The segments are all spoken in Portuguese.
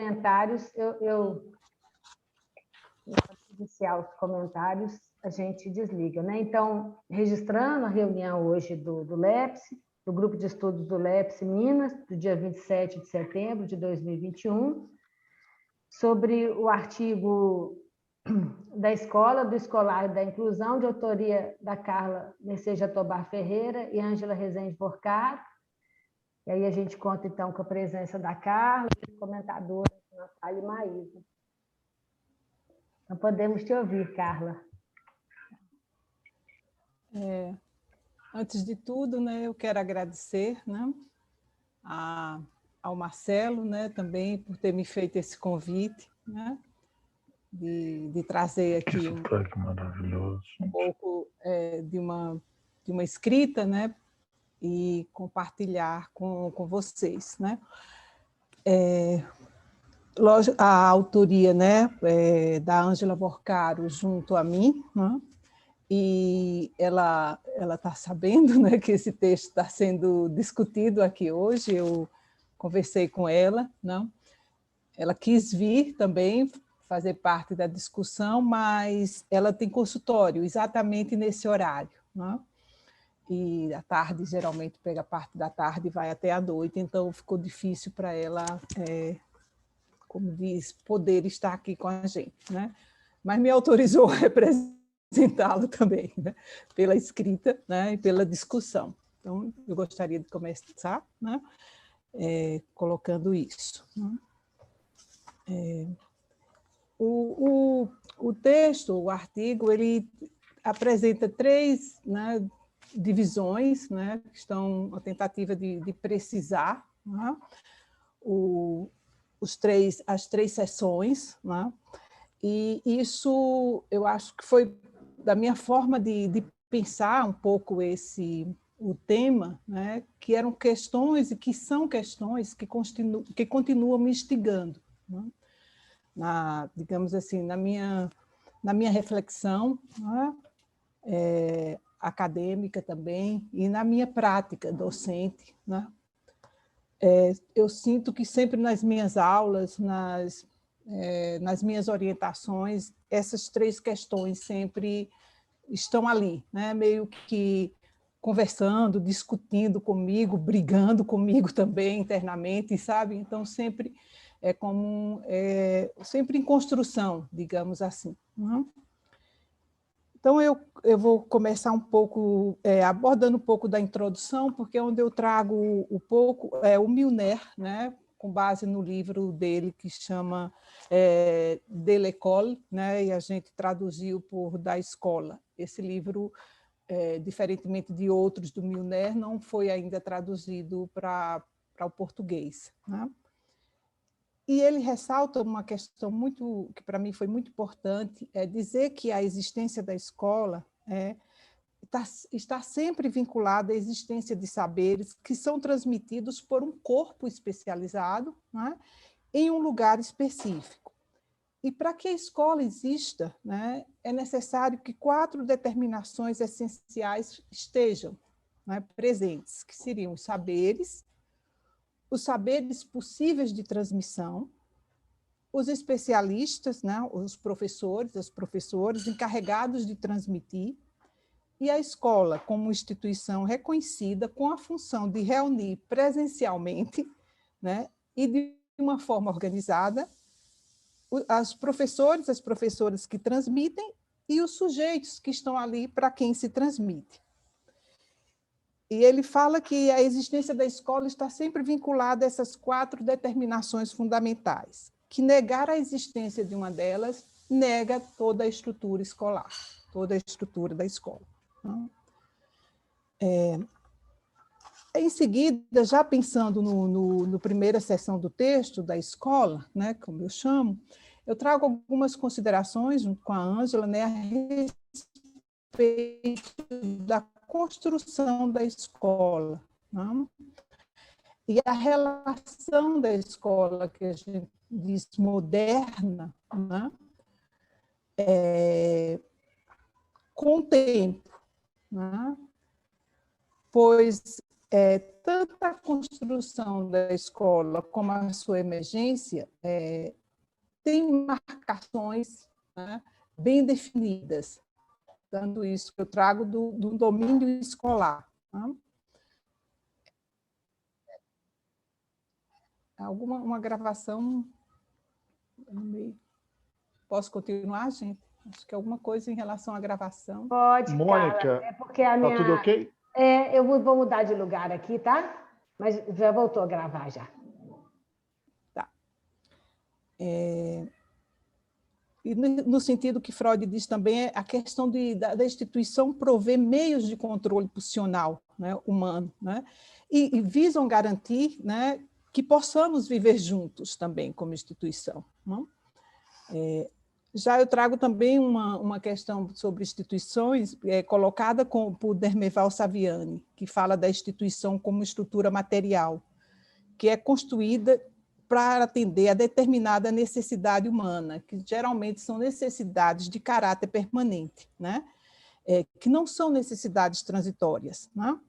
comentários, iniciar os comentários, a gente desliga, né? Então, registrando a reunião hoje do LEPS, do Grupo de Estudos do LEPS Minas, do dia 27 de setembro de 2021, sobre o artigo da escola, do escolar e da inclusão, de autoria da Carla Mercedes Jatobá Ferreira e Ângela Rezende Porcato. E aí a gente conta, então, com a presença da Carla, comentadora Natália e Maísa. Então, podemos te ouvir, Carla. Antes de tudo, né, eu quero agradecer, né, ao Marcelo, né, também por ter me feito esse convite, né, de trazer aqui um pouco de uma escrita, né, e compartilhar com vocês, né. A autoria, né, da Ângela Porcaro junto a mim, né, e ela está sabendo, né, que esse texto está sendo discutido aqui hoje. Eu conversei com ela, não? Ela quis vir também fazer parte da discussão, mas ela tem consultório exatamente nesse horário, não? E à tarde, geralmente, pega parte da tarde e vai até à noite, então ficou difícil para ela, como diz, poder estar aqui com a gente, né? Mas me autorizou a representá-lo também, né? Pela escrita, né? E pela discussão. Então, eu gostaria de começar, né? Colocando isso, né? O texto, o artigo, ele apresenta três, né, divisões, né, que estão a tentativa de precisar, né, as três seções, né, e isso eu acho que foi da minha forma de pensar um pouco o tema, né, que eram questões e que são questões que continuam me instigando, né, digamos assim, na minha reflexão, né, acadêmica também, e na minha prática docente, né. Eu sinto que sempre nas minhas aulas, nas minhas orientações, essas três questões sempre estão ali, né, meio que conversando, discutindo comigo, brigando comigo também internamente, sabe? Então, sempre sempre em construção, digamos assim, né? Então, eu vou começar um pouco, abordando um pouco da introdução, porque é onde eu trago o Milner, né, com base no livro dele que chama De l'École, né, e a gente traduziu por Da Escola. Esse livro, diferentemente de outros do Milner, não foi ainda traduzido para o português, né? E ele ressalta uma questão que para mim foi muito importante, é dizer que a existência da escola está sempre vinculada à existência de saberes que são transmitidos por um corpo especializado, né, em um lugar específico. E para que a escola exista, né, é necessário que 4 determinações essenciais estejam, né, presentes, que seriam os saberes possíveis de transmissão, os especialistas, né, os professores, as professoras encarregados de transmitir, e a escola como instituição reconhecida com a função de reunir presencialmente, né, e de uma forma organizada as professoras que transmitem e os sujeitos que estão ali para quem se transmite. E ele fala que a existência da escola está sempre vinculada a essas 4 determinações fundamentais, que negar a existência de uma delas nega toda a estrutura escolar, toda a estrutura da escola. Em seguida, já pensando no primeira seção do texto da escola, né, como eu chamo, eu trago algumas considerações, junto com a Ângela, né, a respeito da construção da escola, né? E a relação da escola, que a gente diz moderna, né? Com o tempo, né? Pois tanto a construção da escola como a sua emergência tem marcações, né, bem definidas, tanto isso que eu trago do domínio escolar. Né? Uma gravação no meio. Posso continuar, gente? Acho que alguma coisa em relação à gravação. Pode, Mônica, Carla. É porque a minha... tá tudo ok? Eu vou mudar de lugar aqui, tá? Mas já voltou a gravar já. Tá. E no sentido que Freud diz também, é a questão da instituição prover meios de controle pulsional, né, humano, né, e visam garantir, né, que possamos viver juntos também como instituição. Não? Já eu trago também uma questão sobre instituições colocada por Dermeval Saviani, que fala da instituição como estrutura material, que é construída para atender a determinada necessidade humana, que geralmente são necessidades de caráter permanente, né? Que não são necessidades transitórias. Né?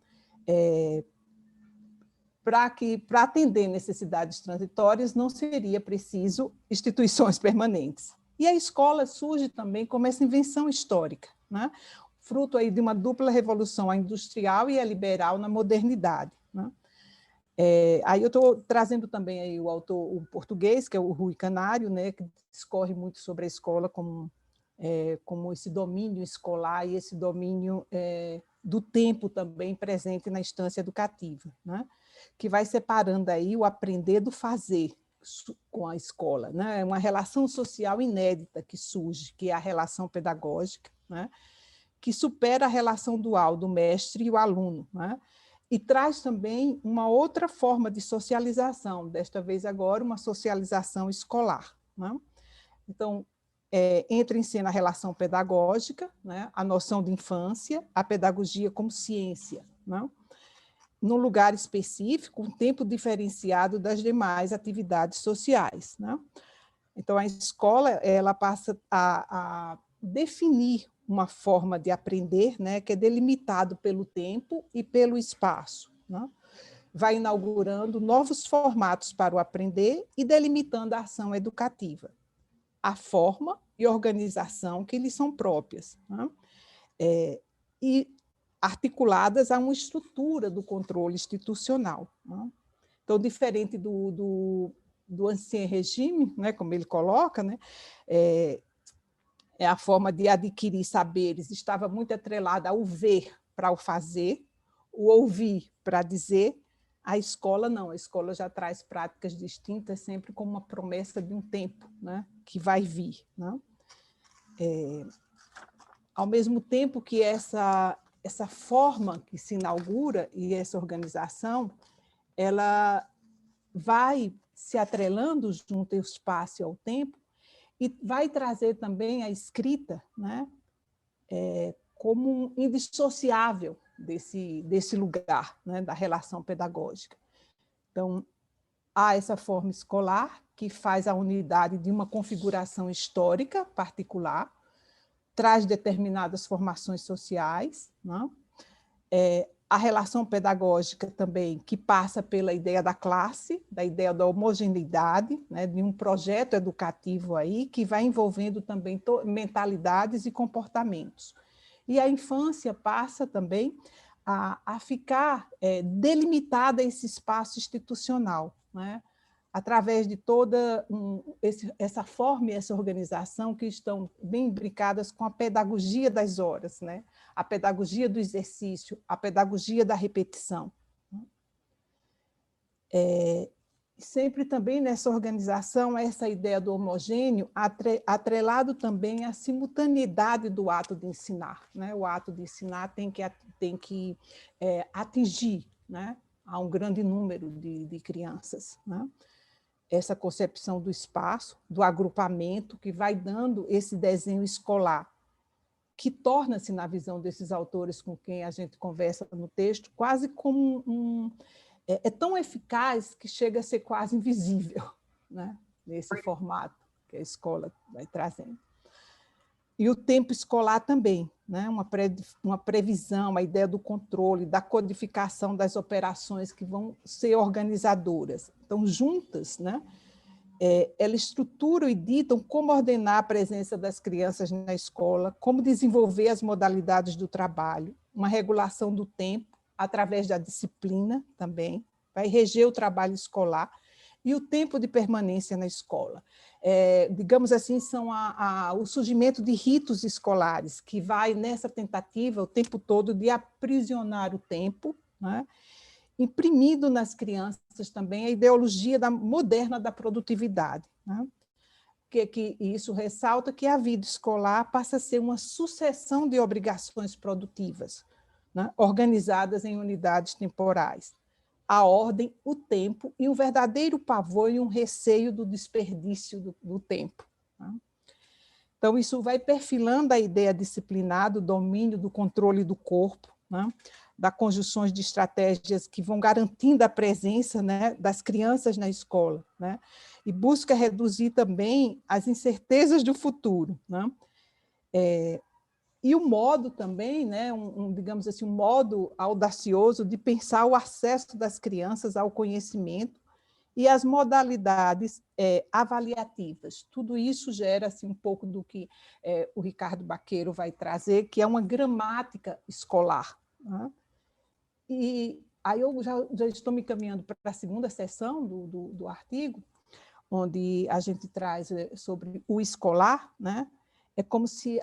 Para atender necessidades transitórias, não seria preciso instituições permanentes. E a escola surge também como essa invenção histórica, né? Fruto aí de uma dupla revolução, a industrial e a liberal na modernidade. Né? Aí eu estou trazendo também aí o autor o português, que é o Rui Canário, né, que discorre muito sobre a escola como esse domínio escolar e esse domínio do tempo também presente na instância educativa, né, que vai separando aí o aprender do fazer com a escola. Né, é uma relação social inédita que surge, que é a relação pedagógica, né, que supera a relação dual do mestre e o aluno, né, e traz também uma outra forma de socialização, desta vez agora uma socialização escolar. Né? Então, entra em cena a relação pedagógica, né? A noção de infância, a pedagogia como ciência, né? Num lugar específico, um tempo diferenciado das demais atividades sociais. Né? Então, a escola ela passa a definir uma forma de aprender, né, que é delimitado pelo tempo e pelo espaço. Né? Vai inaugurando novos formatos para o aprender e delimitando a ação educativa, a forma e organização que lhes são próprias, né? E articuladas a uma estrutura do controle institucional. Né? Então, diferente do ancien regime, né, como ele coloca, né, a forma de adquirir saberes estava muito atrelada ao ver para o fazer, o ouvir para dizer. A escola não, a escola já traz práticas distintas, sempre com uma promessa de um tempo, né, que vai vir. Né? Ao mesmo tempo que essa forma que se inaugura e essa organização, ela vai se atrelando junto ao espaço e ao tempo, e vai trazer também a escrita, né, como indissociável desse lugar, né, da relação pedagógica. Então, há essa forma escolar que faz a unidade de uma configuração histórica particular, traz determinadas formações sociais, né? A relação pedagógica também, que passa pela ideia da classe, da ideia da homogeneidade, né, de um projeto educativo aí que vai envolvendo também mentalidades e comportamentos. E a infância passa também a ficar delimitada esse espaço institucional, né, através de toda essa forma e essa organização que estão bem imbricadas com a pedagogia das horas, né? A pedagogia do exercício, a pedagogia da repetição. Sempre também nessa organização, essa ideia do homogêneo, atrelado também à simultaneidade do ato de ensinar. Né? O ato de ensinar tem que atingir, né, a um grande número de crianças. Né? Essa concepção do espaço, do agrupamento, que vai dando esse desenho escolar, que torna-se, na visão desses autores com quem a gente conversa no texto, quase como é tão eficaz que chega a ser quase invisível, né? Nesse formato que a escola vai trazendo. E o tempo escolar também, né? Uma previsão, a ideia do controle, da codificação das operações que vão ser organizadoras. Então, juntas, né? Elas estruturam e ditam como ordenar a presença das crianças na escola, como desenvolver as modalidades do trabalho, uma regulação do tempo, através da disciplina também, vai reger o trabalho escolar, e o tempo de permanência na escola. Digamos assim, são o surgimento de ritos escolares, que vai nessa tentativa o tempo todo de aprisionar o tempo, né? Imprimindo nas crianças também a ideologia moderna da produtividade, né? Que isso ressalta que a vida escolar passa a ser uma sucessão de obrigações produtivas, né? Organizadas em unidades temporais. A ordem, o tempo e um verdadeiro pavor e um receio do desperdício do tempo, né? Então, isso vai perfilando a ideia disciplinar do domínio, do controle do corpo, né? Da conjunções de estratégias que vão garantindo a presença, né, das crianças na escola, né? E busca reduzir também as incertezas do futuro, né? E o modo também, né, digamos assim, um modo audacioso de pensar o acesso das crianças ao conhecimento e as modalidades avaliativas. Tudo isso gera assim, um pouco do que o Ricardo Baqueiro vai trazer, que é uma gramática escolar, né? E aí eu já estou me caminhando para a segunda seção do artigo, onde a gente traz sobre o escolar, né? É como se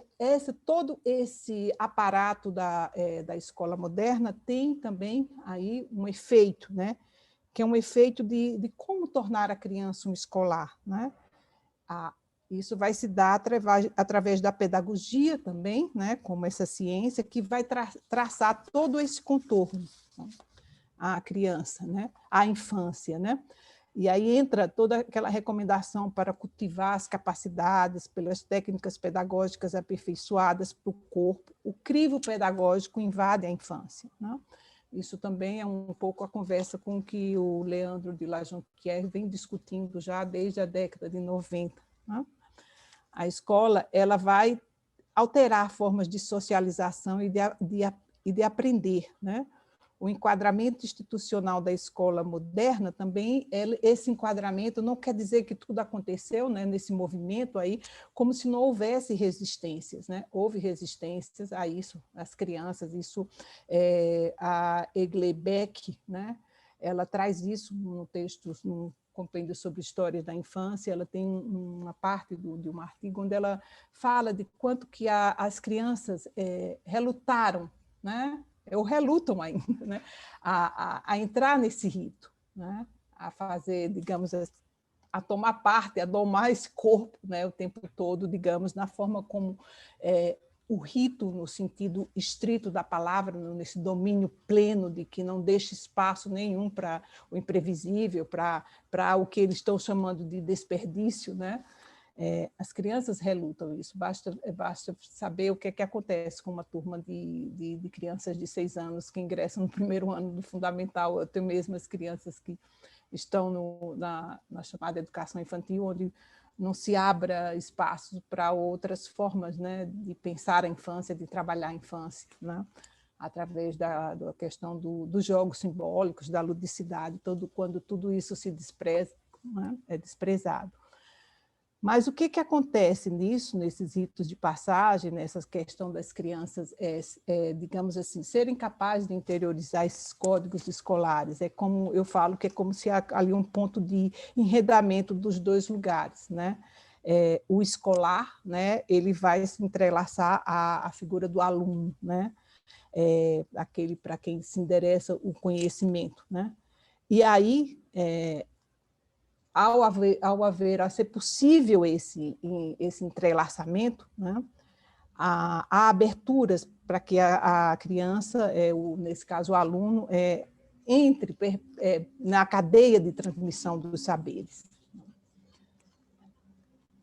todo esse aparato da escola moderna tem também aí um efeito, né? Que é um efeito de como tornar a criança um escolar, né? Isso vai se dar através da pedagogia também, né? Como essa ciência que vai traçar todo esse contorno, né? À criança, né? À infância, né? E aí entra toda aquela recomendação para cultivar as capacidades pelas técnicas pedagógicas aperfeiçoadas para o corpo. O crivo pedagógico invade a infância, né? Isso também é um pouco a conversa com o que o Leandro de La Jonquière vem discutindo já desde a década de 90, né? A escola ela vai alterar formas de socialização e de aprender, né? O enquadramento institucional da escola moderna também, esse enquadramento não quer dizer que tudo aconteceu, né, nesse movimento aí, como se não houvesse resistências, né? Houve resistências a isso, as crianças, isso a Eglebeck, né? Ela traz isso no texto, no compêndio sobre história da infância, ela tem uma parte de um artigo onde ela fala de quanto que as crianças relutaram, né? Ou relutam ainda, né? a entrar nesse rito, né? A fazer, digamos, a tomar parte, a domar esse corpo, né? O tempo todo, digamos, na forma como o rito, no sentido estrito da palavra, nesse domínio pleno de que não deixa espaço nenhum para o imprevisível, para o que eles estão chamando de desperdício, né? As crianças relutam isso, basta saber o que é que acontece com uma turma de crianças de 6 anos que ingressam no primeiro ano do fundamental, até mesmo as crianças que estão na chamada educação infantil, onde não se abra espaço para outras formas, né, de pensar a infância, de trabalhar a infância, né, através da questão dos jogos simbólicos, da ludicidade, quando tudo isso se despreza, né, é desprezado. Mas o que acontece nesses ritos de passagem, nessa questão das crianças, digamos assim, serem capazes de interiorizar esses códigos escolares? É como eu falo que é como se há ali um ponto de enredamento dos dois lugares, né? O escolar, né, ele vai se entrelaçar à figura do aluno, né? Aquele para quem se interessa o conhecimento, né? E aí a ser possível esse entrelaçamento, né, há aberturas para que a criança, nesse caso o aluno, entre na cadeia de transmissão dos saberes.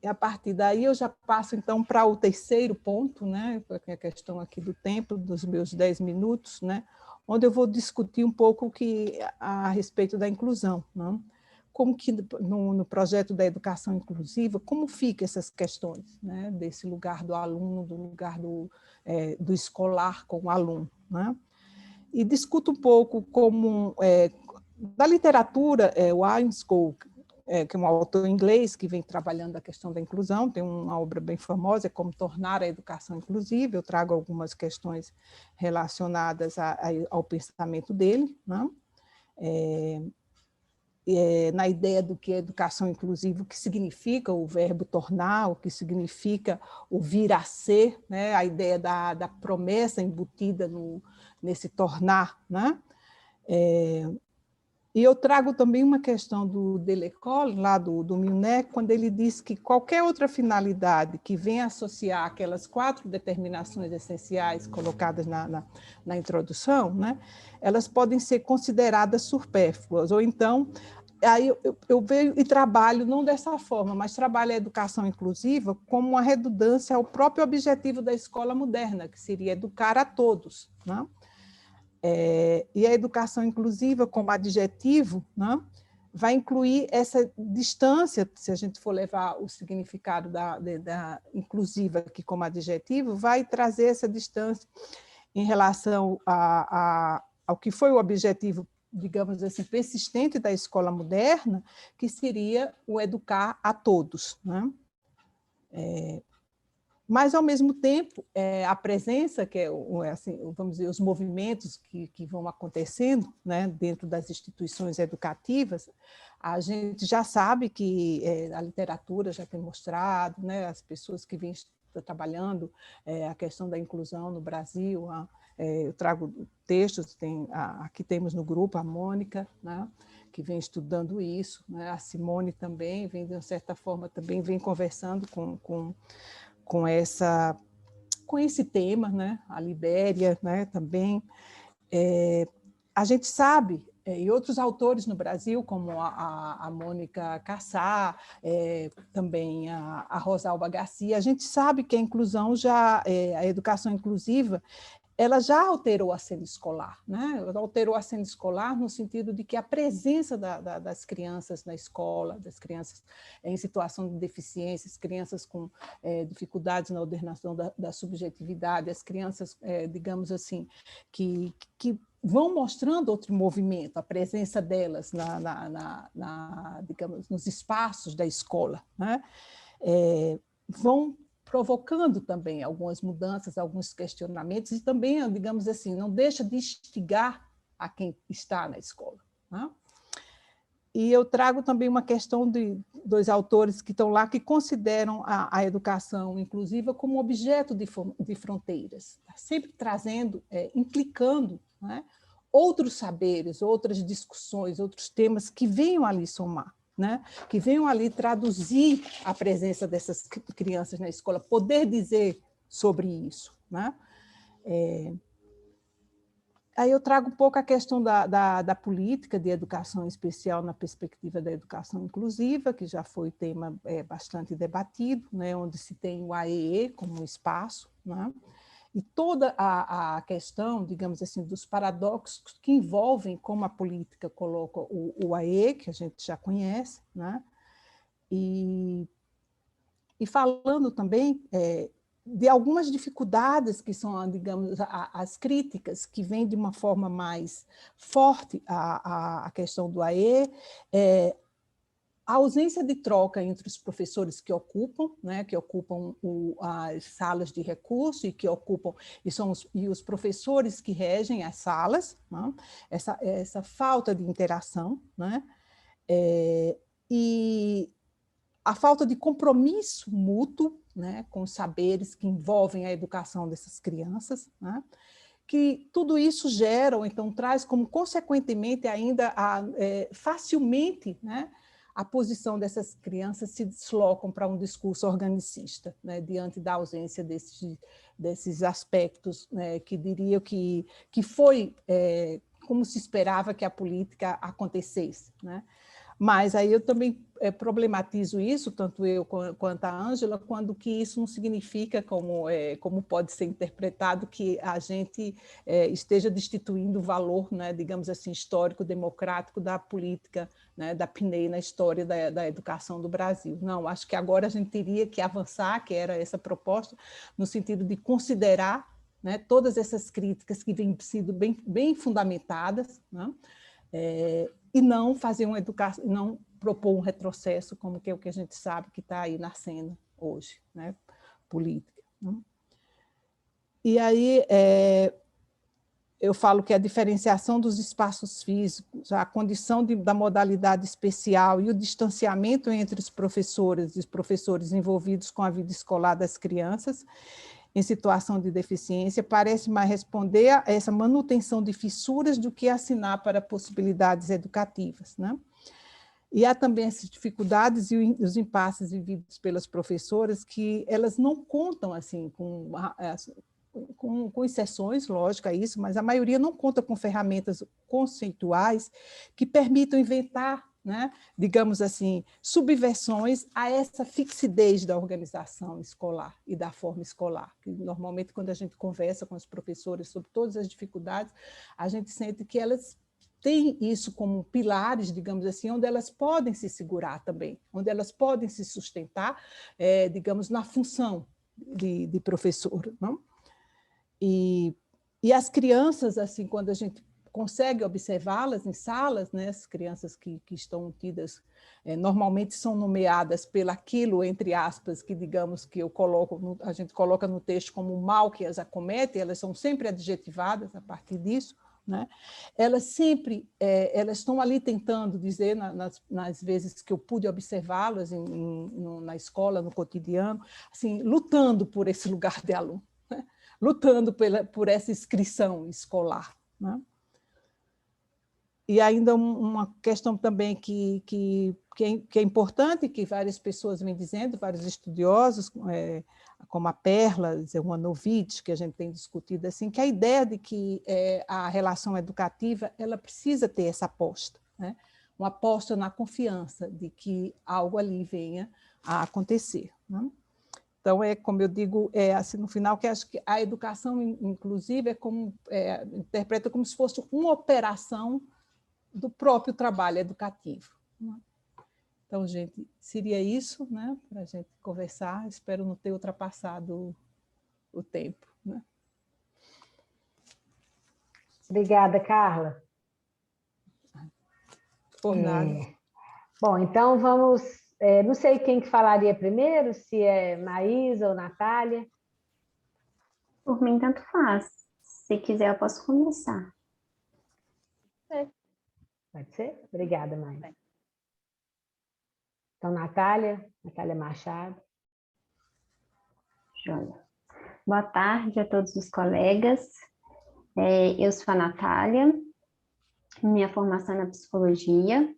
E a partir daí eu já passo então para o terceiro ponto, né, a questão aqui do tempo, dos meus 10 minutos, né, onde eu vou discutir um pouco a respeito da inclusão, né? como que no projeto da educação inclusiva, como ficam essas questões, né, desse lugar do aluno, do lugar do escolar com o aluno, né? E discuto um pouco como, da literatura, o Einskog, que é um autor inglês que vem trabalhando a questão da inclusão, tem uma obra bem famosa, é Como Tornar a Educação Inclusiva. Eu trago algumas questões relacionadas ao pensamento dele, né? Na ideia do que é educação inclusiva, o que significa o verbo tornar, o que significa o vir a ser, né? A ideia da promessa embutida nesse tornar, né? E eu trago também uma questão do Deleuze, lá do Milner, quando ele diz que qualquer outra finalidade que venha associar aquelas 4 determinações essenciais colocadas na introdução, né, elas podem ser consideradas supérfluas, ou então aí eu vejo e trabalho não dessa forma, mas trabalho a educação inclusiva como uma redundância ao próprio objetivo da escola moderna, que seria educar a todos, né? E a educação inclusiva, como adjetivo, né, vai incluir essa distância, se a gente for levar o significado da inclusiva aqui como adjetivo, vai trazer essa distância em relação ao que foi o objetivo, digamos assim, persistente da escola moderna, que seria o educar a todos, né? Mas, ao mesmo tempo, a presença, que assim, vamos dizer, os movimentos que vão acontecendo, né, dentro das instituições educativas, a gente já sabe que a literatura já tem mostrado, né, as pessoas que vêm trabalhando a questão da inclusão no Brasil, eu trago textos, aqui temos no grupo a Mônica, né, que vem estudando isso, né, a Simone também vem, de uma certa forma, também vem conversando com esse tema, né? A Libéria, né? Também. A gente sabe, e outros autores no Brasil, como a Mônica Cassá, também a Rosalba Garcia, a gente sabe que a inclusão a educação inclusiva, ela já alterou a cena escolar, né? Ela alterou a cena escolar no sentido de que a presença das crianças na escola, das crianças em situação de deficiências, crianças com dificuldades na ordenação da subjetividade, as crianças, digamos assim, que vão mostrando outro movimento, a presença delas digamos, nos espaços da escola, né? Vão provocando também algumas mudanças, alguns questionamentos, e também, digamos assim, não deixa de instigar a quem está na escola, né? E eu trago também uma questão de 2 autores que estão lá, que consideram a educação inclusiva como objeto de fronteiras, sempre trazendo, implicando, né, outros saberes, outras discussões, outros temas que venham ali somar, né, que venham ali traduzir a presença dessas crianças na escola, poder dizer sobre isso, né? Aí eu trago um pouco a questão da política de educação especial na perspectiva da educação inclusiva, que já foi tema bastante debatido, né, onde se tem o AEE como um espaço, né, e toda a questão, digamos assim, dos paradoxos que envolvem como a política coloca o AEE, que a gente já conhece, né, e falando também de algumas dificuldades que são, digamos, as críticas que vêm de uma forma mais forte à questão do AE, a ausência de troca entre os professores que ocupam, né, que ocupam as salas de recurso e que ocupam e os professores que regem as salas, né, essa falta de interação, né, e a falta de compromisso mútuo, né, com os saberes que envolvem a educação dessas crianças, né, que tudo isso gera, ou então traz como, consequentemente, ainda facilmente, né, a posição dessas crianças se deslocam para um discurso organicista, né, diante da ausência desses aspectos, né, que diria que foi como se esperava que a política acontecesse, né? Mas aí eu também problematizo isso, tanto eu quanto a Ângela, quando que isso não significa, como pode ser interpretado, que a gente esteja destituindo o valor, né, digamos assim, histórico, democrático da política, né, da PNEI na história da educação do Brasil. Não, acho que agora a gente teria que avançar, que era essa proposta, no sentido de considerar, né, todas essas críticas que vêm sido bem fundamentadas, né, e não fazer uma educação, não propor um retrocesso, como que é o que a gente sabe que está aí na cena hoje, né, política. Né? E aí eu falo que a diferenciação dos espaços físicos, a condição da modalidade especial e o distanciamento entre os professores e os professores envolvidos com a vida escolar das crianças em situação de deficiência parece mais responder a essa manutenção de fissuras do que assinar para possibilidades educativas, né? E há também essas dificuldades e os impasses vividos pelas professoras que elas não contam assim com exceções, lógico, é isso, mas a maioria não conta com ferramentas conceituais que permitam inventar, né, digamos assim, subversões a essa fixidez da organização escolar e da forma escolar. Que normalmente, quando a gente conversa com os professores sobre todas as dificuldades, a gente sente que elas têm isso como pilares, digamos assim, onde elas podem se segurar também, onde elas podem se sustentar, digamos, na função de professor, não? E as crianças, assim, quando a gente consegue observá-las em salas, né, as crianças que estão tidas, normalmente são nomeadas pelaquilo, entre aspas, que digamos que a gente coloca no texto como o mal que as acomete, elas são sempre adjetivadas a partir disso, né? Elas sempre elas estão ali tentando dizer, nas vezes que eu pude observá-las na escola, no cotidiano, assim, lutando por esse lugar de aluno, né? Lutando por essa inscrição escolar, né? E ainda uma questão também que é importante, que várias pessoas vêm dizendo, vários estudiosos, como a Perla Zeumanovitch, que a gente tem discutido, assim, que a ideia de que a relação educativa ela precisa ter essa aposta, né? Uma aposta na confiança de que algo ali venha a acontecer, né? Então, como eu digo, assim, no final, que acho que a educação inclusive interpreta como se fosse uma operação do próprio trabalho educativo. Então, gente, seria isso, né, para a gente conversar. Espero não ter ultrapassado o tempo, né? Obrigada, Carla. Por nada. Bom, então vamos... não sei quem que falaria primeiro, se é Maísa ou Natália. Por mim, tanto faz. Se quiser, eu posso começar. Pode ser? Obrigada, Maísa. Então, Natália Machado. Joia. Boa tarde a todos os colegas. Eu sou a Natália, minha formação é na psicologia.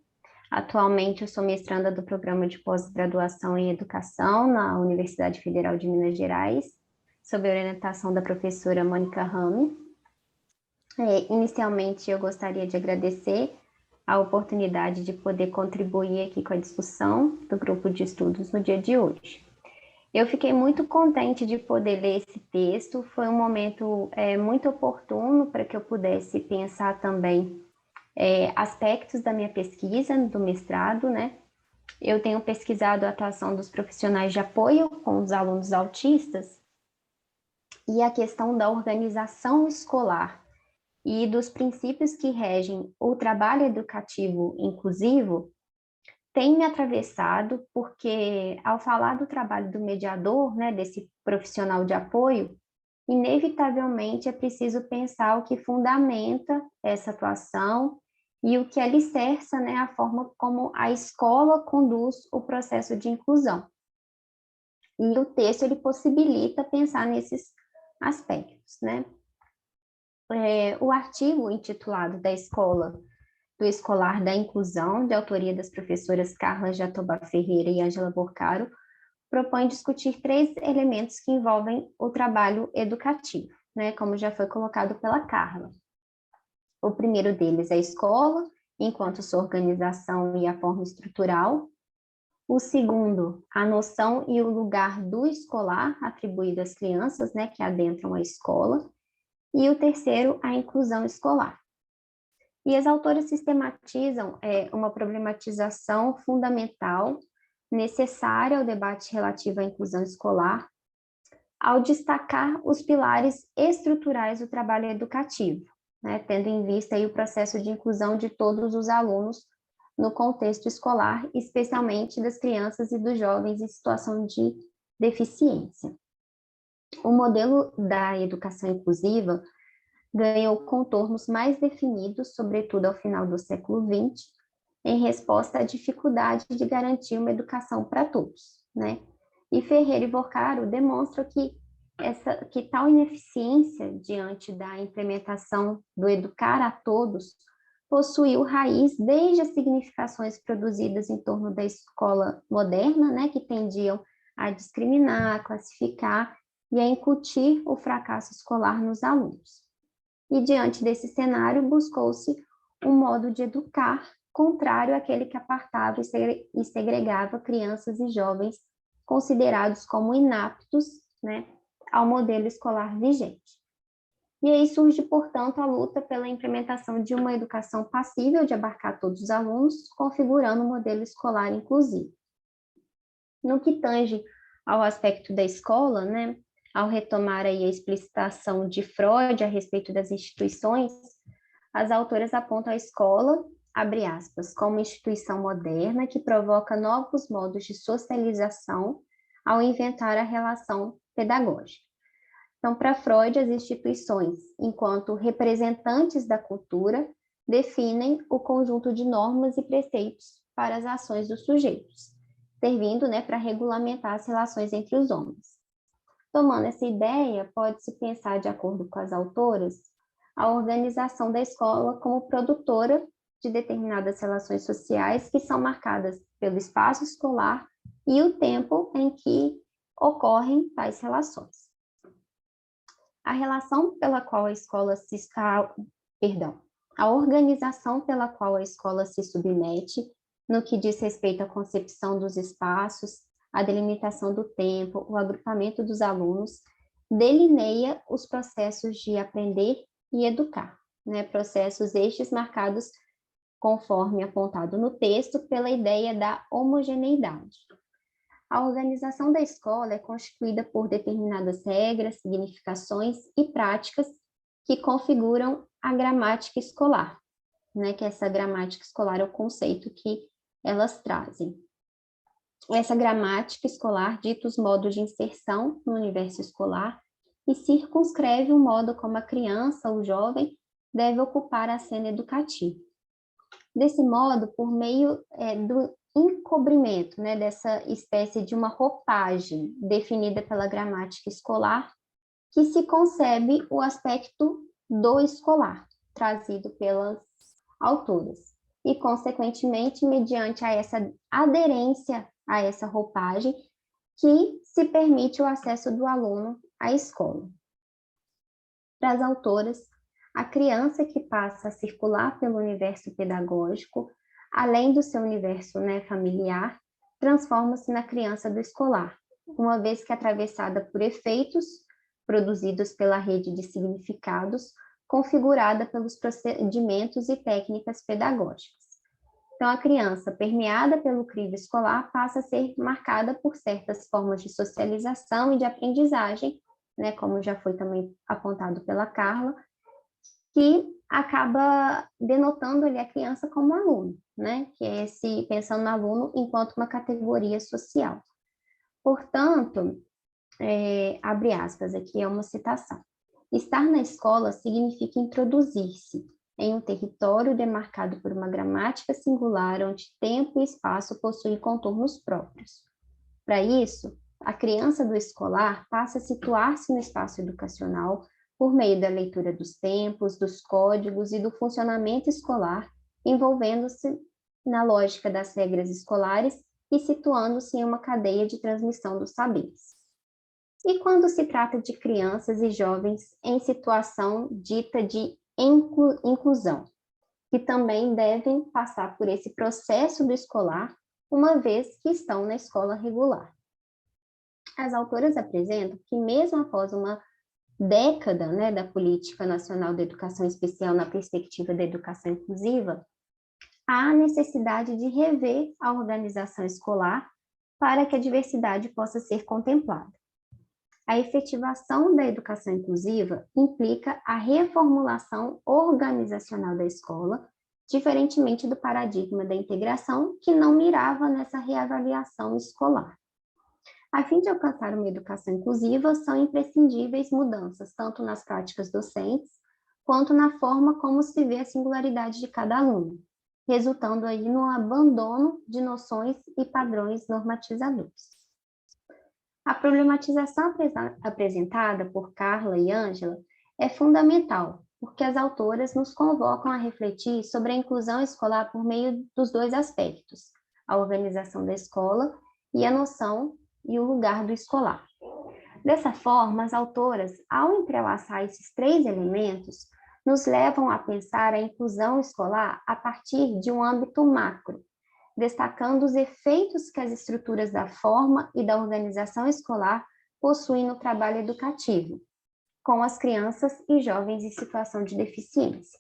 Atualmente, eu sou mestranda do programa de pós-graduação em educação na Universidade Federal de Minas Gerais, sob a orientação da professora Mônica Rame. Inicialmente, eu gostaria de agradecer a oportunidade de poder contribuir aqui com a discussão do grupo de estudos no dia de hoje. Eu fiquei muito contente de poder ler esse texto, foi um momento muito oportuno para que eu pudesse pensar também aspectos da minha pesquisa, do mestrado, né? Eu tenho pesquisado a atuação dos profissionais de apoio com os alunos autistas e a questão da organização escolar e dos princípios que regem o trabalho educativo inclusivo tem me atravessado, porque ao falar do trabalho do mediador, né, desse profissional de apoio, inevitavelmente é preciso pensar o que fundamenta essa atuação e o que alicerça, né, a forma como a escola conduz o processo de inclusão. E o texto ele possibilita pensar nesses aspectos, né? O artigo intitulado do Escolar da Inclusão, de autoria das professoras Carla Jatobá Ferreira e Ângela Borcaro, propõe discutir 3 elementos que envolvem o trabalho educativo, né, como já foi colocado pela Carla. O primeiro deles é a escola enquanto sua organização e a forma estrutural. O segundo, a noção e o lugar do escolar atribuído às crianças, né, que adentram a escola. E o terceiro, a inclusão escolar. E as autoras sistematizam uma problematização fundamental necessária ao debate relativo à inclusão escolar, ao destacar os pilares estruturais do trabalho educativo, né, tendo em vista aí o processo de inclusão de todos os alunos no contexto escolar, especialmente das crianças e dos jovens em situação de deficiência. O modelo da educação inclusiva ganhou contornos mais definidos, sobretudo ao final do século XX, em resposta à dificuldade de garantir uma educação para todos, né? E Ferreira e Vocaro demonstram que tal ineficiência diante da implementação do educar a todos possuiu raiz desde as significações produzidas em torno da escola moderna, né, que tendiam a discriminar, a classificar e a incutir o fracasso escolar nos alunos. E diante desse cenário, buscou-se um modo de educar contrário àquele que apartava e segregava crianças e jovens considerados como inaptos, né, ao modelo escolar vigente. E aí surge, portanto, a luta pela implementação de uma educação passível de abarcar todos os alunos, configurando um modelo escolar inclusivo. No que tange ao aspecto da escola, né, ao retomar aí a explicitação de Freud a respeito das instituições, as autoras apontam a escola, abre aspas, como instituição moderna que provoca novos modos de socialização ao inventar a relação pedagógica. Então, para Freud, as instituições, enquanto representantes da cultura, definem o conjunto de normas e preceitos para as ações dos sujeitos, servindo, né, para regulamentar as relações entre os homens. Tomando essa ideia, pode-se pensar, de acordo com as autoras, a organização da escola como produtora de determinadas relações sociais que são marcadas pelo espaço escolar e o tempo em que ocorrem tais relações. A relação pela qual a escola a organização pela qual a escola se submete no que diz respeito à concepção dos espaços, a delimitação do tempo, o agrupamento dos alunos, delineia os processos de aprender e educar, né? Processos estes marcados, conforme apontado no texto, pela ideia da homogeneidade. A organização da escola é constituída por determinadas regras, significações e práticas que configuram a gramática escolar, né? Que essa gramática escolar é o conceito que elas trazem. Essa gramática escolar dita os modos de inserção no universo escolar e circunscreve o modo como a criança ou jovem deve ocupar a cena educativa. Desse modo, por meio do encobrimento, né, dessa espécie de uma roupagem definida pela gramática escolar, que se concebe o aspecto do escolar, trazido pelas autoras, e, consequentemente, mediante a essa aderência a essa roupagem, que se permite o acesso do aluno à escola. Para as autoras, a criança que passa a circular pelo universo pedagógico, além do seu universo, né, familiar, transforma-se na criança do escolar, uma vez que é atravessada por efeitos produzidos pela rede de significados, configurada pelos procedimentos e técnicas pedagógicas. Então, a criança, permeada pelo crivo escolar, passa a ser marcada por certas formas de socialização e de aprendizagem, né, como já foi também apontado pela Carla, que acaba denotando ali a criança como aluno, né, que é pensando no aluno enquanto uma categoria social. Portanto, abre aspas, aqui é uma citação. Estar na escola significa introduzir-se em um território demarcado por uma gramática singular, onde tempo e espaço possuem contornos próprios. Para isso, a criança do escolar passa a situar-se no espaço educacional por meio da leitura dos tempos, dos códigos e do funcionamento escolar, envolvendo-se na lógica das regras escolares e situando-se em uma cadeia de transmissão dos saberes. E quando se trata de crianças e jovens em situação dita de inclusão? que também devem passar por esse processo do escolar, uma vez que estão na escola regular. As autoras apresentam que mesmo após uma década, né, da Política Nacional da Educação Especial na perspectiva da educação inclusiva, há necessidade de rever a organização escolar para que a diversidade possa ser contemplada. A efetivação da educação inclusiva implica a reformulação organizacional da escola, diferentemente do paradigma da integração, que não mirava nessa reavaliação escolar. A fim de alcançar uma educação inclusiva, são imprescindíveis mudanças, tanto nas práticas docentes, quanto na forma como se vê a singularidade de cada aluno, resultando aí no abandono de noções e padrões normatizadores. A problematização apresentada por Carla e Ângela é fundamental, porque as autoras nos convocam a refletir sobre a inclusão escolar por meio dos dois aspectos, a organização da escola e a noção e o lugar do escolar. Dessa forma, as autoras, ao entrelaçar esses três elementos, nos levam a pensar a inclusão escolar a partir de um âmbito macro, destacando os efeitos que as estruturas da forma e da organização escolar possuem no trabalho educativo, com as crianças e jovens em situação de deficiência.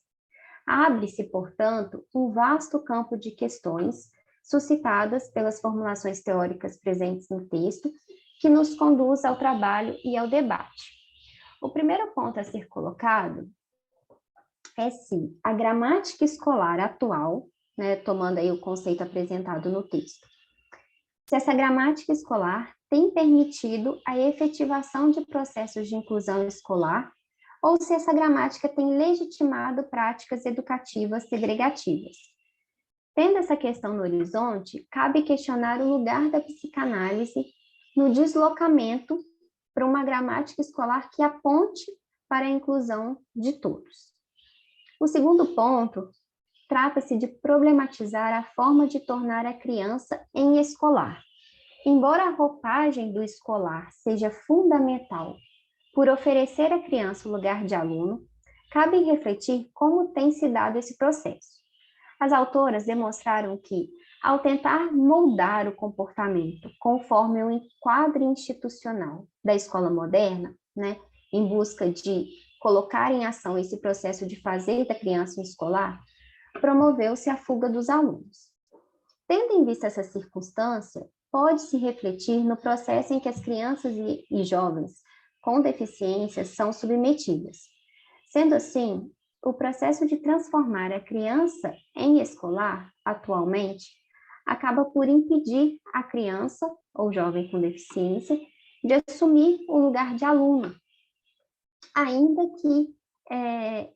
Abre-se, portanto, um vasto campo de questões suscitadas pelas formulações teóricas presentes no texto, que nos conduz ao trabalho e ao debate. O primeiro ponto a ser colocado é se a gramática escolar atual, né, tomando aí o conceito apresentado no texto, se essa gramática escolar tem permitido a efetivação de processos de inclusão escolar, ou se essa gramática tem legitimado práticas educativas segregativas. Tendo essa questão no horizonte, cabe questionar o lugar da psicanálise no deslocamento para uma gramática escolar que aponte para a inclusão de todos. O segundo ponto trata-se de problematizar a forma de tornar a criança em escolar. Embora a roupagem do escolar seja fundamental por oferecer à criança o lugar de aluno, cabe refletir como tem se dado esse processo. As autoras demonstraram que, ao tentar moldar o comportamento conforme o enquadro institucional da escola moderna, né, em busca de colocar em ação esse processo de fazer da criança um escolar, promoveu-se a fuga dos alunos. Tendo em vista essa circunstância, pode-se refletir no processo em que as crianças e jovens com deficiências são submetidas. Sendo assim, o processo de transformar a criança em escolar, atualmente, acaba por impedir a criança ou jovem com deficiência de assumir o lugar de aluno, ainda que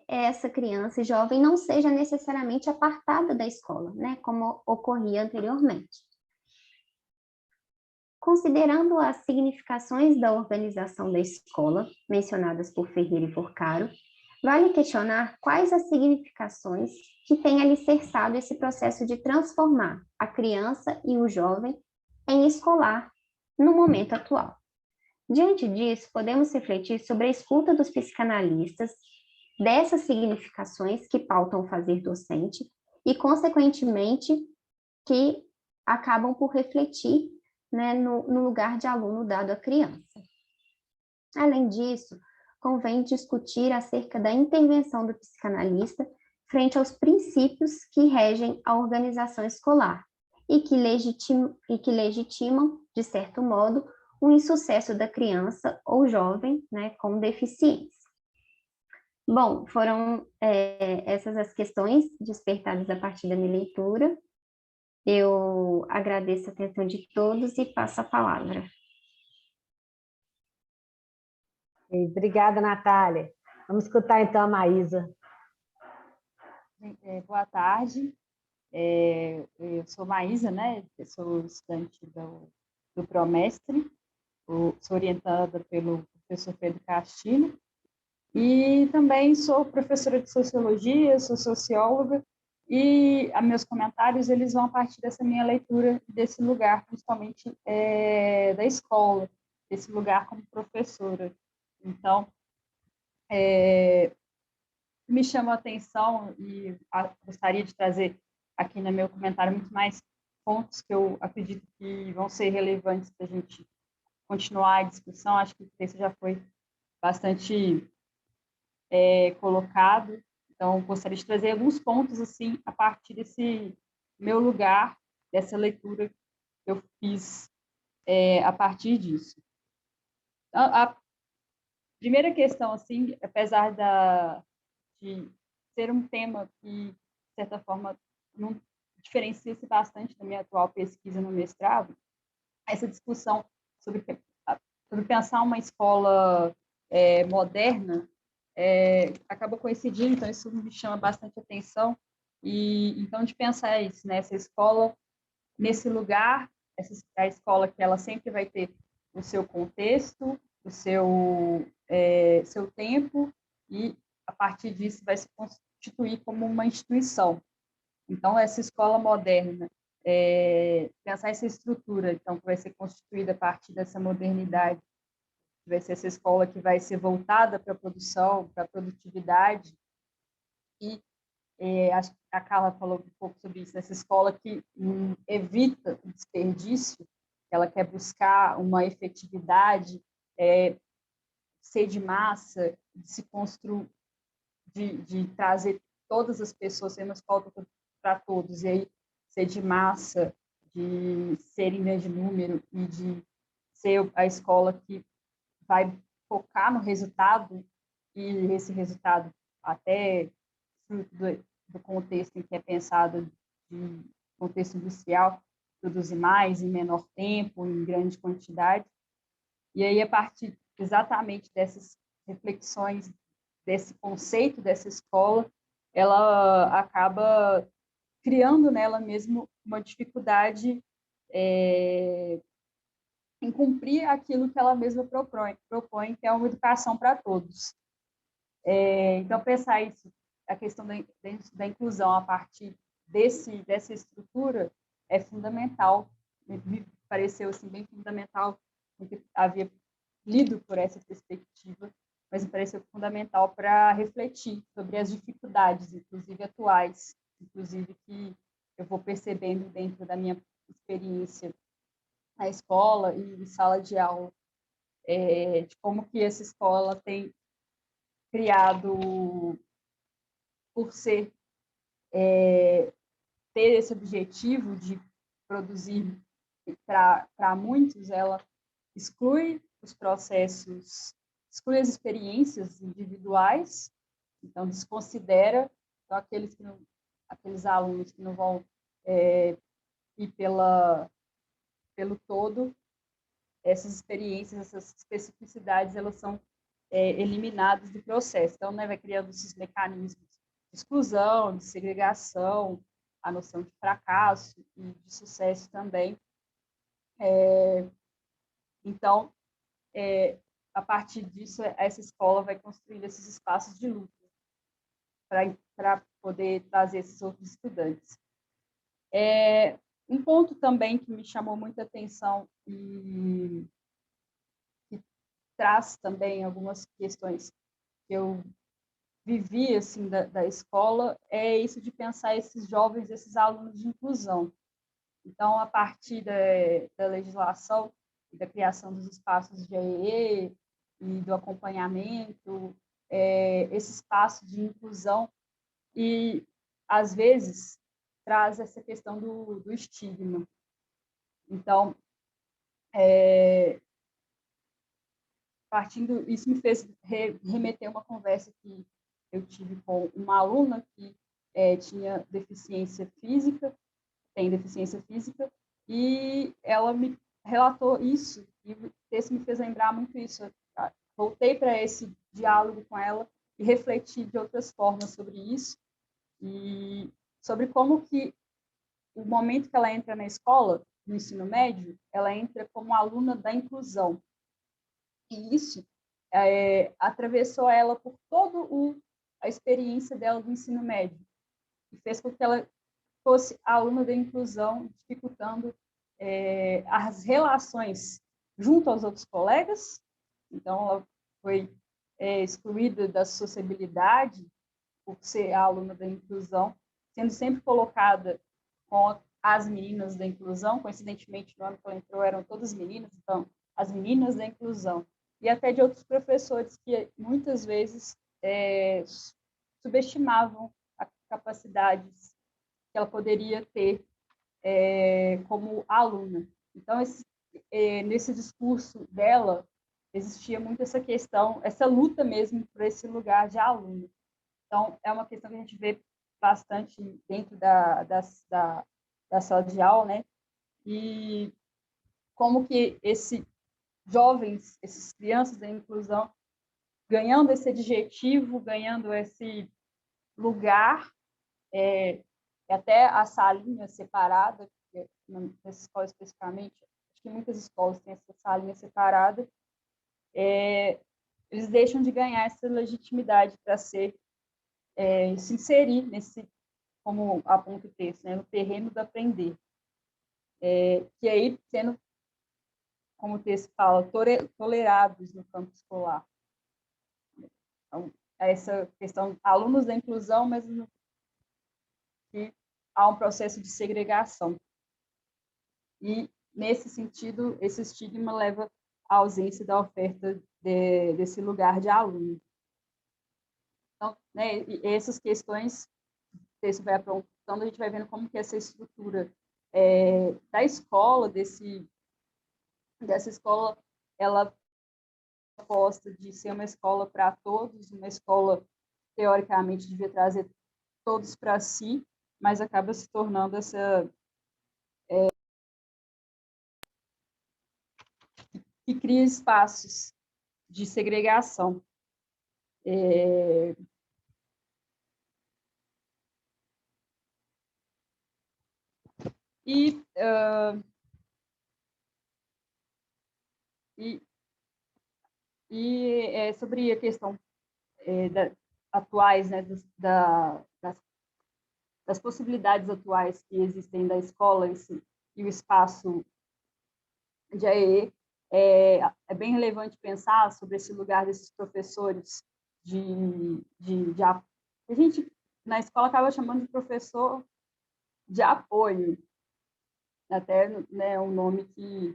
essa criança e jovem não seja necessariamente apartada da escola, né, como ocorria anteriormente. Considerando as significações da organização da escola, mencionadas por Ferreira e Forcaro, vale questionar quais as significações que têm alicerçado esse processo de transformar a criança e o jovem em escolar no momento atual. Diante disso, podemos refletir sobre a escuta dos psicanalistas, dessas significações que pautam o fazer docente e, consequentemente, que acabam por refletir, né, no lugar de aluno dado à criança. Além disso, convém discutir acerca da intervenção do psicanalista frente aos princípios que regem a organização escolar e que legitimam, de certo modo, o insucesso da criança ou jovem, né, com deficiência. Bom, foram essas as questões despertadas a partir da minha leitura. Eu agradeço a atenção de todos e passo a palavra. Obrigada, Natália. Vamos escutar então a Maísa. Boa tarde. Eu sou Maísa, né? Eu sou estudante do Promestre, sou orientada pelo professor Pedro Castilho, e também sou professora de Sociologia, sou socióloga, e meus comentários eles vão a partir dessa minha leitura, desse lugar, principalmente da escola, desse lugar como professora. Então, me chamou a atenção e gostaria de trazer aqui no meu comentário muito mais pontos que eu acredito que vão ser relevantes para a gente continuar a discussão. Acho que esse já foi bastante colocado. Então, gostaria de trazer alguns pontos assim a partir desse meu lugar, dessa leitura que eu fiz a partir disso. A primeira questão, assim, apesar de ser um tema que, de certa forma, não diferencia-se bastante da minha atual pesquisa no mestrado, essa discussão sobre pensar uma escola moderna acaba coincidindo, então isso me chama bastante atenção. E então, de pensar isso, né? Essa escola nesse lugar, a escola que ela sempre vai ter o seu contexto, o seu tempo, e a partir disso vai se constituir como uma instituição. Então, essa escola moderna, pensar essa estrutura, então, que vai ser constituída a partir dessa modernidade, vai ser essa escola que vai ser voltada para a produção, para a produtividade, e acho que a Carla falou um pouco sobre isso, essa escola que evita o desperdício, ela quer buscar uma efetividade, ser de massa, de se construir, de trazer todas as pessoas, ser uma escola para todos, e aí ser de massa, de ser em grande número, e de ser a escola que vai focar no resultado, e esse resultado até fruto do contexto em que é pensado, de contexto industrial, produzir mais em menor tempo, em grande quantidade. E aí, a partir exatamente dessas reflexões, desse conceito dessa escola, ela acaba criando nela mesmo uma dificuldade em cumprir aquilo que ela mesma propõe, que é uma educação para todos. Então, pensar isso, a questão da inclusão a partir dessa estrutura é fundamental, me pareceu assim, bem fundamental, porque havia lido por essa perspectiva, mas me pareceu fundamental para refletir sobre as dificuldades, inclusive atuais, inclusive que eu vou percebendo dentro da minha experiência na escola e em sala de aula, de como que essa escola tem criado, por ter esse objetivo de produzir para muitos, ela exclui os processos, exclui as experiências individuais, então desconsidera então, aqueles alunos que não vão ir pelo todo, essas experiências, essas especificidades, elas são eliminadas do processo. Então, né, vai criando esses mecanismos de exclusão, de segregação, a noção de fracasso e de sucesso também. Então, a partir disso, essa escola vai construir esses espaços de luta para poder trazer esses outros estudantes. Um ponto também que me chamou muita atenção e que traz também algumas questões que eu vivi assim da escola é isso de pensar esses jovens, esses alunos de inclusão. Então, a partir da legislação e da criação dos espaços de AEE e do acompanhamento, esse espaço de inclusão e, às vezes, traz essa questão do estigma. Então, isso me fez remeter uma conversa que eu tive com uma aluna que tinha deficiência física, tem deficiência física, e ela me relatou isso, e esse me fez lembrar muito isso. Eu voltei para esse diálogo com ela e refleti de outras formas sobre isso, e sobre como que o momento que ela entra na escola, no ensino médio, ela entra como aluna da inclusão. E isso atravessou ela por toda a experiência dela do ensino médio, e fez com que ela fosse aluna da inclusão, dificultando as relações junto aos outros colegas. Então, ela foi excluída da sociabilidade por ser a aluna da inclusão, sendo sempre colocada com as meninas da inclusão. Coincidentemente, no ano que ela entrou, eram todas meninas, então, as meninas da inclusão. E até de outros professores que, muitas vezes, subestimavam as capacidades que ela poderia ter como aluna. Então, nesse discurso dela, existia muito essa questão, essa luta mesmo por esse lugar de aluna. Então, é uma questão que a gente vê bastante dentro da sala de aula, né? E como que esses jovens, essas crianças da inclusão, ganhando esse adjetivo, ganhando esse lugar, até a salinha separada, nessa escola especificamente, acho que muitas escolas têm essa salinha separada, eles deixam de ganhar essa legitimidade para se inserir nesse, como aponta o texto, né, no terreno do aprender. Que aí, sendo, como o texto fala, tolerados no campo escolar. Então, essa questão, alunos da inclusão, mas que há um processo de segregação. E, nesse sentido, esse estigma leva à ausência da oferta desse lugar de aluno. Então, né, e essas questões, o texto vai aprontando, a gente vai vendo como que essa estrutura da escola, dessa escola, ela gosta de ser uma escola para todos, uma escola, teoricamente, devia trazer todos para si, mas acaba se tornando essa... que cria espaços de segregação. Sobre a questão atuais, né, das possibilidades atuais que existem da escola e o espaço de AEE, é bem relevante pensar sobre esse lugar desses professores a gente, na escola, acaba chamando de professor de apoio, até, né, um nome que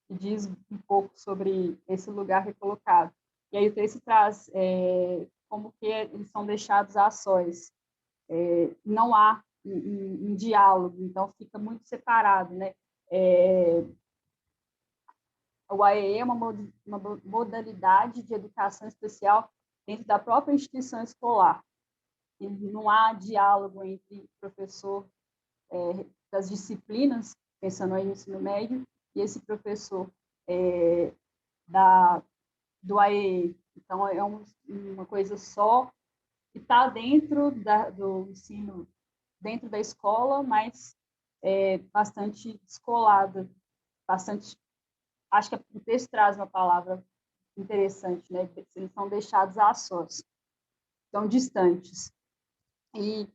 diz um pouco sobre esse lugar que é colocado. E aí o texto traz como que eles são deixados a sós. Não há um diálogo, então fica muito separado, né? O AEE é uma modalidade de educação especial dentro da própria instituição escolar. E não há diálogo entre o professor das disciplinas, pensando aí no ensino médio, e esse professor do AEE. Então, é uma coisa só que está dentro do ensino, dentro da escola, mas bastante descolada, bastante... Acho que o texto traz uma palavra interessante, né? Eles são deixados a sós, estão distantes. E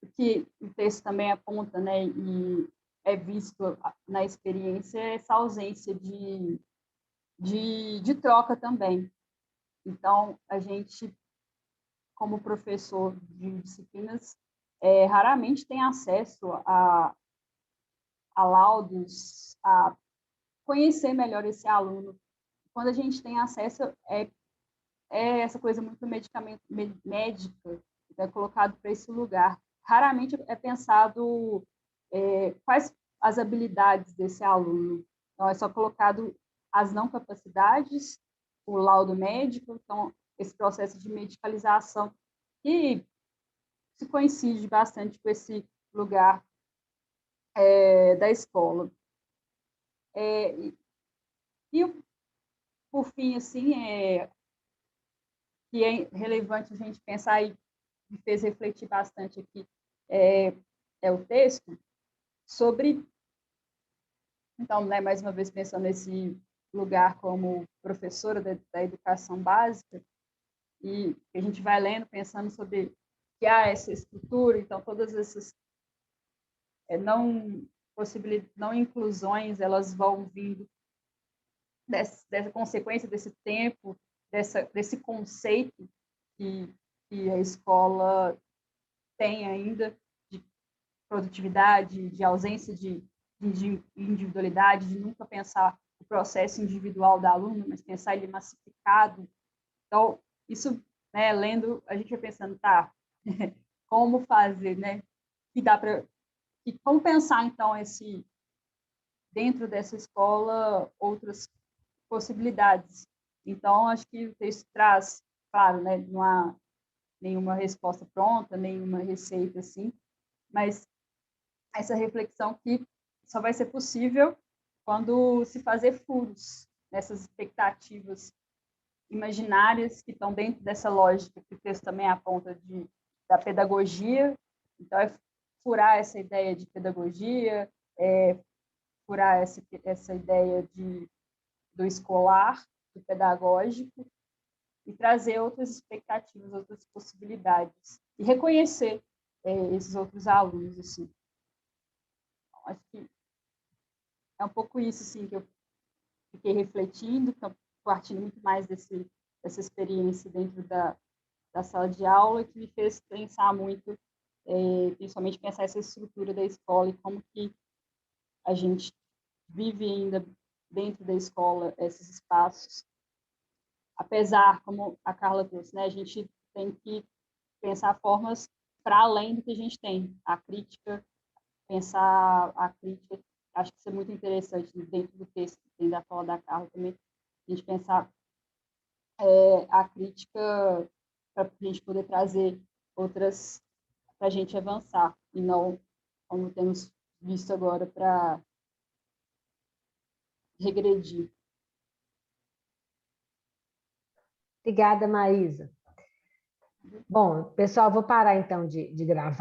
o que o texto também aponta, né, e é visto na experiência, é essa ausência de troca também. Então, a gente, como professor de disciplinas, raramente tem acesso a laudos, a conhecer melhor esse aluno. Quando a gente tem acesso, é essa coisa muito médica, é colocado para esse lugar. Raramente é pensado quais as habilidades desse aluno. Então, é só colocado as não capacidades, o laudo médico, então, esse processo de medicalização, que se coincide bastante com esse lugar da escola. E, por fim, assim, que é relevante a gente pensar e me fez refletir bastante aqui, o texto sobre, então, né, mais uma vez pensando nesse lugar como professora da educação básica, e a gente vai lendo, pensando sobre que há essa estrutura, então todas essas não inclusões, elas vão vindo dessa consequência desse tempo, desse conceito que que a escola tem ainda de produtividade, de ausência de individualidade, de nunca pensar o processo individual da aluna, mas pensar ele massificado. Então, isso, né, lendo, a gente vai pensando, tá, como fazer, né, que dá para, como pensar, então, dentro dessa escola, outras possibilidades. Então, acho que o texto traz, claro, né, não há nenhuma resposta pronta, nenhuma receita, assim, mas essa reflexão que só vai ser possível quando se fazer furos nessas expectativas imaginárias que estão dentro dessa lógica que o texto também aponta da pedagogia. Então, é furar essa ideia de pedagogia, furar essa ideia do escolar, do pedagógico, e trazer outras expectativas, outras possibilidades, e reconhecer esses outros alunos. Assim. Então, acho que é um pouco isso assim, que eu fiquei refletindo, partindo muito mais dessa experiência dentro da sala de aula, que me fez pensar muito, principalmente pensar essa estrutura da escola e como que a gente vive ainda dentro da escola esses espaços. Apesar, como a Carla trouxe, né, a gente tem que pensar formas para além do que a gente tem. A crítica, pensar a crítica, acho que isso é muito interessante dentro do texto que tem da fala da Carla também, a gente pensar a crítica para a gente poder trazer outras para a gente avançar, e não como temos visto agora para regredir. Obrigada, Maísa. Bom, pessoal, vou parar então de gravar.